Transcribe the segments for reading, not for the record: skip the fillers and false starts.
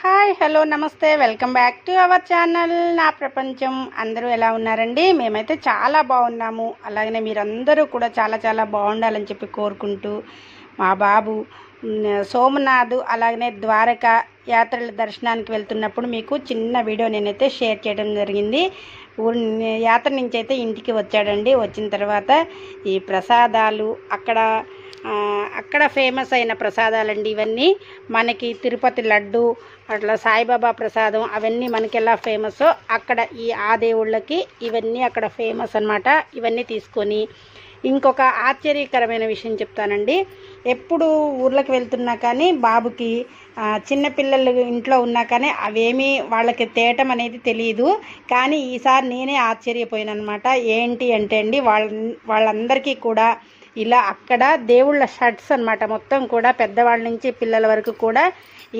Hi hello నమస్తే welcome back to our channel నా ప్రపంచం. అందరూ ఎలా ఉన్నారండి? మేమైతే చాలా బాగున్నాము. అలాగనే మీరందరూ కూడా చాలా చాలా బాగుండాలని చెప్పి కోరుకుంటూ మా బాబు సోమనాథ్ అలాగనే ద్వారక యాత్రల దర్శనానికి వెళ్తున్నప్పుడు మీకు చిన్న వీడియో నేనైతే షేర్ చేయడం జరిగింది. యాత్ర నుంచి అయితే ఇంటికి వచ్చాడండి. వచ్చిన తర్వాత ఈ ప్రసాదాలు అక్కడ ఫేమస్ అయిన ప్రసాదాలండి ఇవన్నీ. మనకి తిరుపతి లడ్డు అట్లా సాయిబాబా ప్రసాదం అవన్నీ మనకి ఎలా ఫేమసో అక్కడ ఆ దేవుళ్ళకి ఇవన్నీ అక్కడ ఫేమస్ అన్నమాట. ఇవన్నీ తీసుకొని ఇంకొక ఆశ్చర్యకరమైన విషయం చెప్తానండి. ఎప్పుడు ఊర్లకు వెళ్తున్నా కానీ బాబుకి చిన్నపిల్లలు ఇంట్లో ఉన్నా కానీ అవేమీ వాళ్ళకి తేటం అనేది తెలియదు. కానీ ఈసారి నేనే ఆశ్చర్యపోయానమాట. ఏంటి అంటే అండి, వాళ్ళందరికీ కూడా ఇలా అక్కడ దేవుళ్ళ షర్ట్స్ అన్నమాట. మొత్తం కూడా పెద్దవాళ్ళ నుంచి పిల్లల వరకు కూడా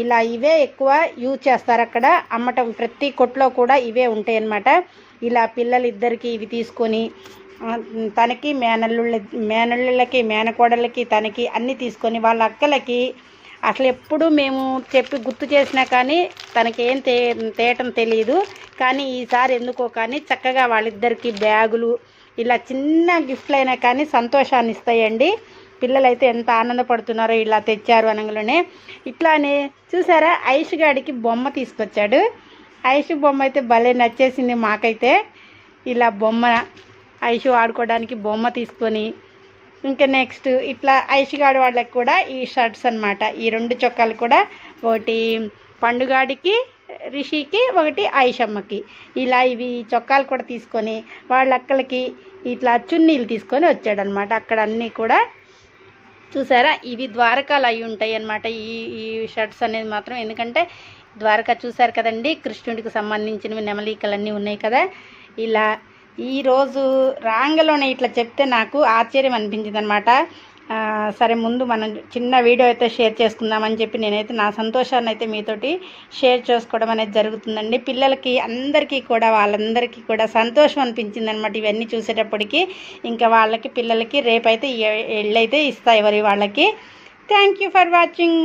ఇలా ఇవే ఎక్కువ యూజ్ చేస్తారు. అక్కడ అమ్మటం ప్రతి కొట్లో కూడా ఇవే ఉంటాయి అన్నమాట. ఇలా పిల్లలిద్దరికి ఇవి తీసుకొని తనకి మేనల్లుళ్ళకి మేనకోడళ్ళకి తనకి అన్నీ తీసుకొని వాళ్ళ అక్కలకి అసలు ఎప్పుడు మేము చెప్పి గుర్తు చేసినా కానీ తనకేం తేయటం తెలియదు. కానీ ఈసారి ఎందుకో కానీ చక్కగా వాళ్ళిద్దరికి బ్యాగులు ఇలా చిన్న గిఫ్ట్లు అయినా కానీ సంతోషాన్ని ఇస్తాయండి. పిల్లలైతే ఎంత ఆనందపడుతున్నారో ఇలా తెచ్చారు అనగానే. ఇట్లానే చూసారా, ఐష్ గాడికి బొమ్మ తీసుకొచ్చాడు. ఐష్ బొమ్మ అయితే భలే నచ్చేసింది మాకైతే. ఇలా బొమ్మ ఐషు ఆడుకోవడానికి బొమ్మ తీసుకొని ఇంకా నెక్స్ట్ ఇట్లా ఐష్ గాడి వాళ్ళకి కూడా ఈ షర్ట్స్ అన్నమాట. ఈ రెండు చొక్కాలు కూడా, ఒకటి పండుగాడికి రిషికి, ఒకటి ఐషమ్మకి, ఇలా ఇవి చొక్కాలు కూడా తీసుకొని వాళ్ళ అక్కలకి ఇట్లా చున్నీలు తీసుకొని వచ్చాడనమాట. అక్కడ అన్నీ కూడా చూసారా, ఇవి ద్వారకాలు అయి ఉంటాయి అన్నమాట. ఈ షర్ట్స్ అనేది మాత్రం, ఎందుకంటే ద్వారకా చూసారు కదండి, కృష్ణుడికి సంబంధించినవి నెమలికలన్నీ ఉన్నాయి కదా. ఇలా ఈరోజు రాంగలోనే ఇట్లా చెప్తే నాకు ఆశ్చర్యం అనిపించింది అనమాట. సరే, ముందు మనం చిన్న వీడియో అయితే షేర్ చేసుకుందామని చెప్పి నేనైతే నా సంతోషాన్ని అయితే మీతోటి షేర్ చేసుకోవడం అనేది జరుగుతుందండి. పిల్లలకి అందరికీ కూడా వాళ్ళందరికీ కూడా సంతోషం అనిపించింది అనమాట ఇవన్నీ చూసేటప్పటికి. ఇంకా వాళ్ళకి పిల్లలకి రేపైతే ఎళ్ళైతే ఇస్తాయి ఎవరి వాళ్ళకి. Thank you for watching.